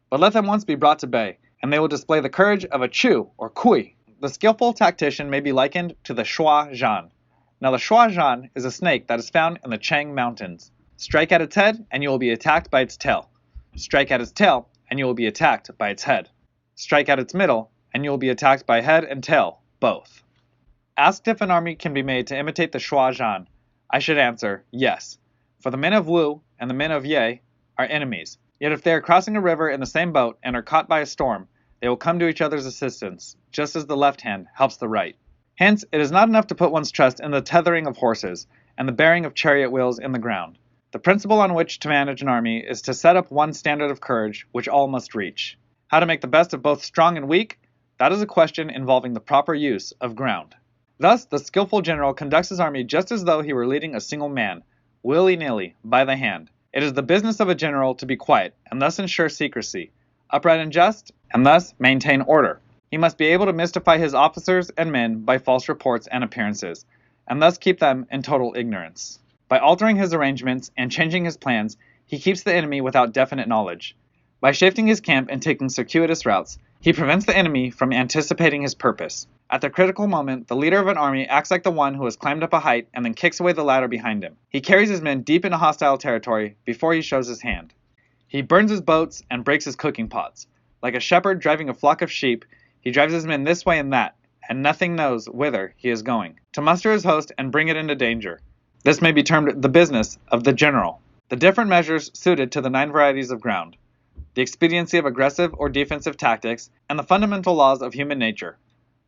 But let them once be brought to bay, and they will display the courage of a Chu or Kui. The skillful tactician may be likened to the Shuai Zhan. Now the Shuai Zhan is a snake that is found in the Chang Mountains. Strike at its head, and you will be attacked by its tail. Strike at its tail, and you will be attacked by its head. Strike at its middle, and you will be attacked by head and tail, both. Asked if an army can be made to imitate the Shuai Zhan, I should answer, yes, for the men of Wu and the men of Ye are enemies. Yet if they are crossing a river in the same boat and are caught by a storm, they will come to each other's assistance, just as the left hand helps the right. Hence, it is not enough to put one's trust in the tethering of horses and the bearing of chariot wheels in the ground. The principle on which to manage an army is to set up one standard of courage which all must reach. How to make the best of both strong and weak? That is a question involving the proper use of ground. Thus, the skillful general conducts his army just as though he were leading a single man, willy-nilly, by the hand. It is the business of a general to be quiet, and thus ensure secrecy, upright and just, and thus maintain order. He must be able to mystify his officers and men by false reports and appearances, and thus keep them in total ignorance. By altering his arrangements and changing his plans, he keeps the enemy without definite knowledge. By shifting his camp and taking circuitous routes, he prevents the enemy from anticipating his purpose. At the critical moment, the leader of an army acts like the one who has climbed up a height and then kicks away the ladder behind him. He carries his men deep into hostile territory before he shows his hand. He burns his boats and breaks his cooking pots. Like a shepherd driving a flock of sheep, he drives his men this way and that, and nothing knows whither he is going, to muster his host and bring it into danger. This may be termed the business of the general. The different measures suited to the 9 varieties of ground, the expediency of aggressive or defensive tactics, and the fundamental laws of human nature.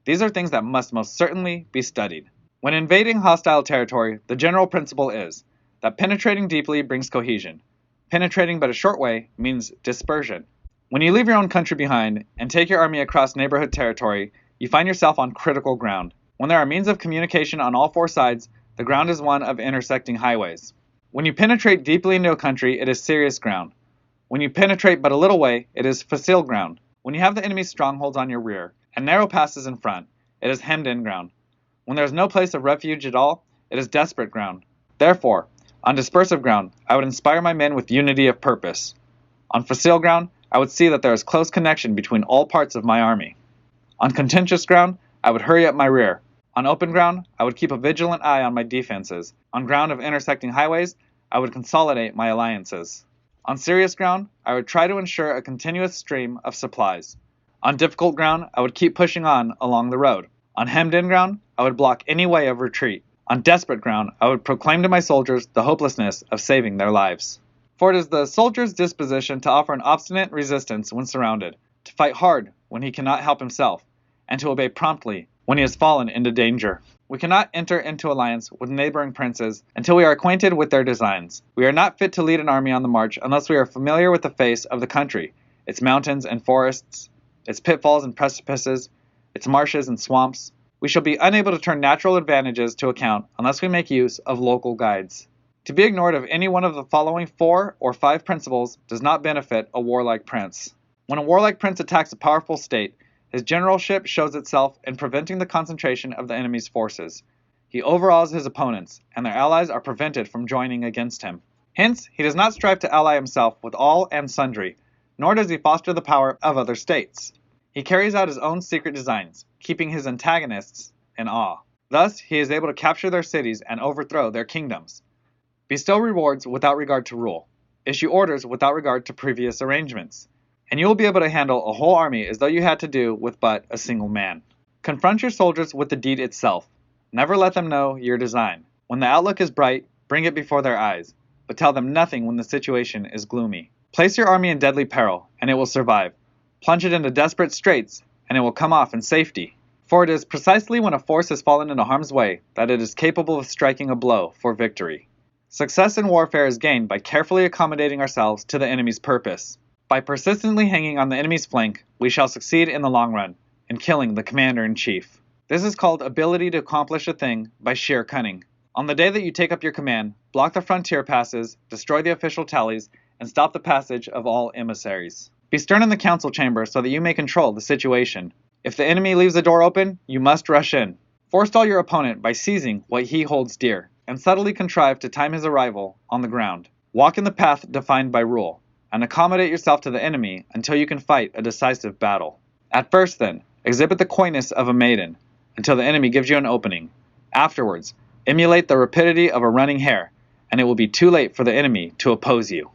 These are things that must most certainly be studied. When invading hostile territory, the general principle is that penetrating deeply brings cohesion. Penetrating but a short way means dispersion. When you leave your own country behind and take your army across neighborhood territory, you find yourself on critical ground. When there are means of communication on all 4 sides, the ground is one of intersecting highways. When you penetrate deeply into a country, it is serious ground. When you penetrate but a little way, it is facile ground. When you have the enemy's strongholds on your rear and narrow passes in front, it is hemmed-in ground. When there is no place of refuge at all, it is desperate ground. Therefore, on dispersive ground, I would inspire my men with unity of purpose. On facile ground, I would see that there is close connection between all parts of my army. On contentious ground, I would hurry up my rear. On open ground, I would keep a vigilant eye on my defenses. On ground of intersecting highways, I would consolidate my alliances. On serious ground, I would try to ensure a continuous stream of supplies. On difficult ground, I would keep pushing on along the road. On hemmed-in ground, I would block any way of retreat. On desperate ground, I would proclaim to my soldiers the hopelessness of saving their lives. For it is the soldier's disposition to offer an obstinate resistance when surrounded, to fight hard when he cannot help himself, and to obey promptly when he has fallen into danger. We cannot enter into alliance with neighboring princes until we are acquainted with their designs. We are not fit to lead an army on the march unless we are familiar with the face of the country, its mountains and forests, its pitfalls and precipices, its marshes and swamps. We shall be unable to turn natural advantages to account unless we make use of local guides. To be ignored of any one of the following 4 or 5 principles does not benefit a warlike prince. When a warlike prince attacks a powerful state, his generalship shows itself in preventing the concentration of the enemy's forces. He overawes his opponents, and their allies are prevented from joining against him. Hence, he does not strive to ally himself with all and sundry, nor does he foster the power of other states. He carries out his own secret designs, keeping his antagonists in awe. Thus, he is able to capture their cities and overthrow their kingdoms. Bestow rewards without regard to rule. Issue orders without regard to previous arrangements. And you will be able to handle a whole army as though you had to do with but a single man. Confront your soldiers with the deed itself. Never let them know your design. When the outlook is bright, bring it before their eyes, but tell them nothing when the situation is gloomy. Place your army in deadly peril, and it will survive. Plunge it into desperate straits, and it will come off in safety. For it is precisely when a force has fallen into harm's way that it is capable of striking a blow for victory. Success in warfare is gained by carefully accommodating ourselves to the enemy's purpose. By persistently hanging on the enemy's flank, we shall succeed in the long run, in killing the commander-in-chief. This is called ability to accomplish a thing by sheer cunning. On the day that you take up your command, block the frontier passes, destroy the official tallies, and stop the passage of all emissaries. Be stern in the council chamber so that you may control the situation. If the enemy leaves the door open, you must rush in. Forestall your opponent by seizing what he holds dear, and subtly contrive to time his arrival on the ground. Walk in the path defined by rule, and accommodate yourself to the enemy until you can fight a decisive battle. At first, then, exhibit the coyness of a maiden, until the enemy gives you an opening. Afterwards, emulate the rapidity of a running hare, and it will be too late for the enemy to oppose you.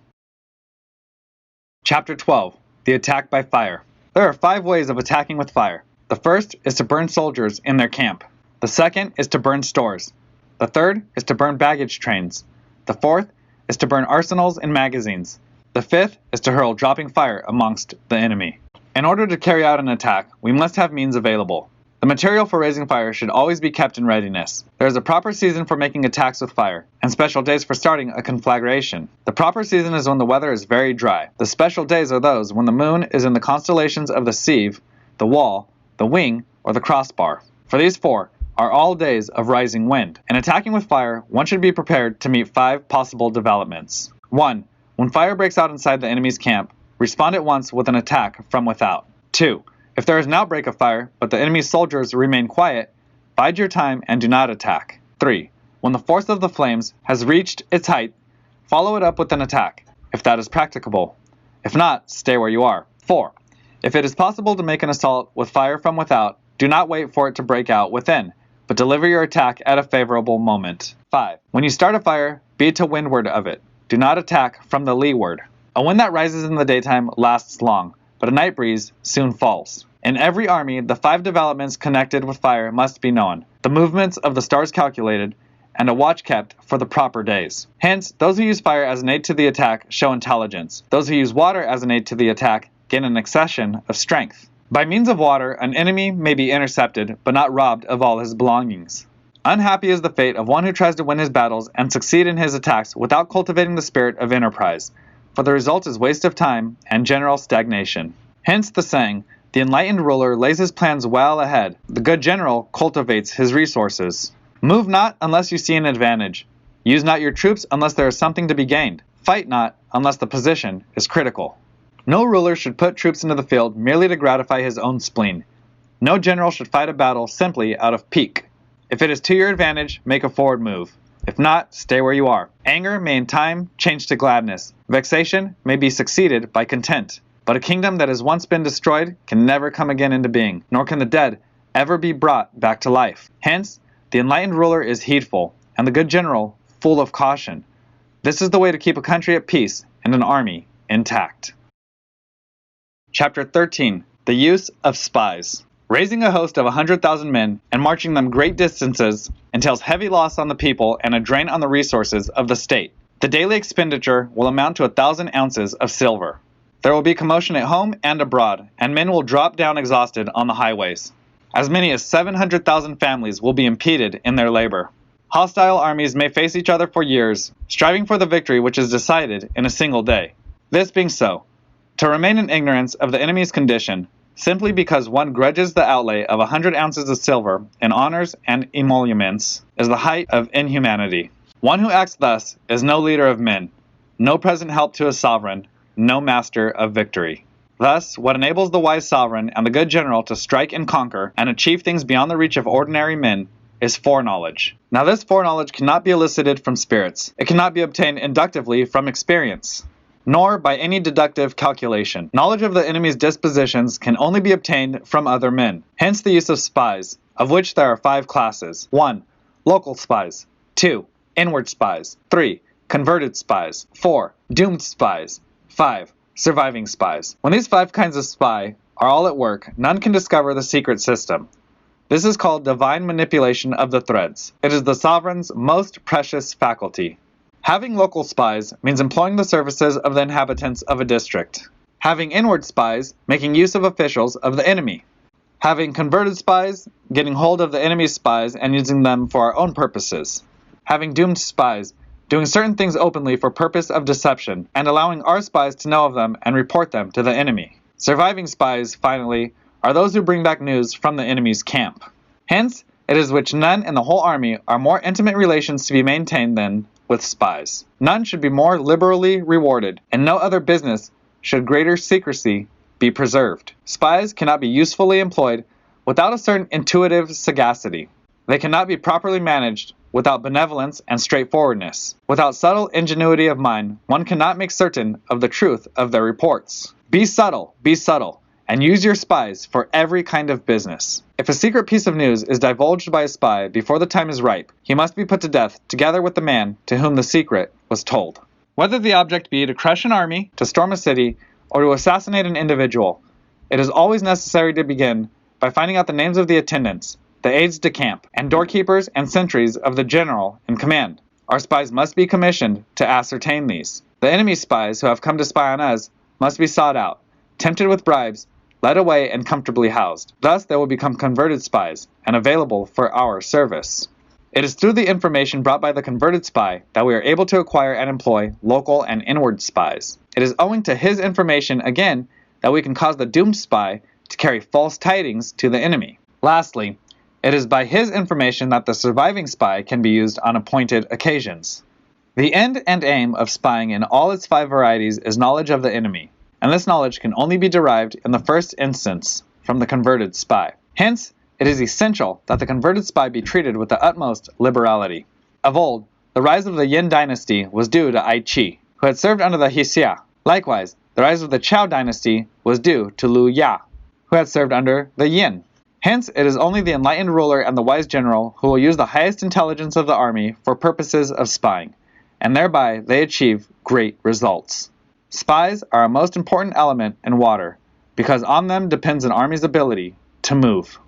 Chapter 12. The Attack by Fire. There are 5 ways of attacking with fire. The first is to burn soldiers in their camp. The second is to burn stores. The third is to burn baggage trains. The fourth is to burn arsenals and magazines. The fifth is to hurl dropping fire amongst the enemy. In order to carry out an attack, we must have means available. The material for raising fire should always be kept in readiness. There is a proper season for making attacks with fire, and special days for starting a conflagration. The proper season is when the weather is very dry. The special days are those when the moon is in the constellations of the sieve, the wall, the wing, or the crossbar. For these 4 are all days of rising wind. In attacking with fire, one should be prepared to meet 5 possible developments. 1. When fire breaks out inside the enemy's camp, respond at once with an attack from without. 2. If there is an outbreak of fire, but the enemy's soldiers remain quiet, bide your time and do not attack. 3. When the force of the flames has reached its height, follow it up with an attack, if that is practicable. If not, stay where you are. 4. If it is possible to make an assault with fire from without, do not wait for it to break out within, but deliver your attack at a favorable moment. 5. When you start a fire, be to windward of it. Do not attack from the leeward. A wind that rises in the daytime lasts long, but a night breeze soon falls. In every army, the 5 developments connected with fire must be known, the movements of the stars calculated, and a watch kept for the proper days. Hence, those who use fire as an aid to the attack show intelligence. Those who use water as an aid to the attack gain an accession of strength. By means of water, an enemy may be intercepted, but not robbed of all his belongings. Unhappy is the fate of one who tries to win his battles and succeed in his attacks without cultivating the spirit of enterprise, for the result is waste of time and general stagnation. Hence the saying, the enlightened ruler lays his plans well ahead, the good general cultivates his resources. Move not unless you see an advantage. Use not your troops unless there is something to be gained. Fight not unless the position is critical. No ruler should put troops into the field merely to gratify his own spleen. No general should fight a battle simply out of pique. If it is to your advantage, make a forward move. If not, stay where you are. Anger may in time change to gladness. Vexation may be succeeded by content. But a kingdom that has once been destroyed can never come again into being, nor can the dead ever be brought back to life. Hence, the enlightened ruler is heedful, and the good general full of caution. This is the way to keep a country at peace and an army intact. Chapter 13. The Use of Spies. Raising a host of 100,000 men and marching them great distances entails heavy loss on the people and a drain on the resources of the state. The daily expenditure will amount to 1,000 ounces of silver. There will be commotion at home and abroad, and men will drop down exhausted on the highways. As many as 700,000 families will be impeded in their labor. Hostile armies may face each other for years, striving for the victory which is decided in a single day. This being so, to remain in ignorance of the enemy's condition, simply because one grudges the outlay of 100 ounces of silver in honors and emoluments, is the height of inhumanity. One who acts thus is no leader of men, no present help to a sovereign, no master of victory. Thus, what enables the wise sovereign and the good general to strike and conquer and achieve things beyond the reach of ordinary men is foreknowledge. Now this foreknowledge cannot be elicited from spirits. It cannot be obtained inductively from experience, nor by any deductive calculation. Knowledge of the enemy's dispositions can only be obtained from other men. Hence the use of spies, of which there are 5 classes. 1. Local spies. 2. Inward spies. 3. Converted spies. 4. Doomed spies. 5. Surviving spies. When these 5 kinds of spy are all at work, none can discover the secret system. This is called divine manipulation of the threads. It is the sovereign's most precious faculty. Having local spies means employing the services of the inhabitants of a district. Having inward spies, making use of officials of the enemy. Having converted spies, getting hold of the enemy's spies and using them for our own purposes. Having doomed spies, doing certain things openly for purpose of deception, and allowing our spies to know of them and report them to the enemy. Surviving spies, finally, are those who bring back news from the enemy's camp. Hence, it is which none in the whole army are more intimate relations to be maintained than with spies. None should be more liberally rewarded, and no other business should greater secrecy be preserved. Spies cannot be usefully employed without a certain intuitive sagacity. They cannot be properly managed without benevolence and straightforwardness. Without subtle ingenuity of mind, one cannot make certain of the truth of their reports. Be subtle, and use your spies for every kind of business. If a secret piece of news is divulged by a spy before the time is ripe, he must be put to death together with the man to whom the secret was told. Whether the object be to crush an army, to storm a city, or to assassinate an individual, it is always necessary to begin by finding out the names of the attendants, the aides de camp, and doorkeepers and sentries of the general in command. Our spies must be commissioned to ascertain these. The enemy's spies who have come to spy on us must be sought out, tempted with bribes, led away and comfortably housed. Thus they will become converted spies and available for our service. It is through the information brought by the converted spy that we are able to acquire and employ local and inward spies. It is owing to his information, again, that we can cause the doomed spy to carry false tidings to the enemy. Lastly, it is by his information that the surviving spy can be used on appointed occasions. The end and aim of spying in all its 5 varieties is knowledge of the enemy, and this knowledge can only be derived in the first instance from the converted spy. Hence, it is essential that the converted spy be treated with the utmost liberality. Of old, the rise of the Yin dynasty was due to Ai Qi, who had served under the Hsia. Likewise, The rise of the Chou dynasty was due to Liu Ya, who had served under the Yin. Hence, it is only the enlightened ruler and the wise general who will use the highest intelligence of the army for purposes of spying, and thereby they achieve great results. Spies are a most important element in water, because on them depends an army's ability to move.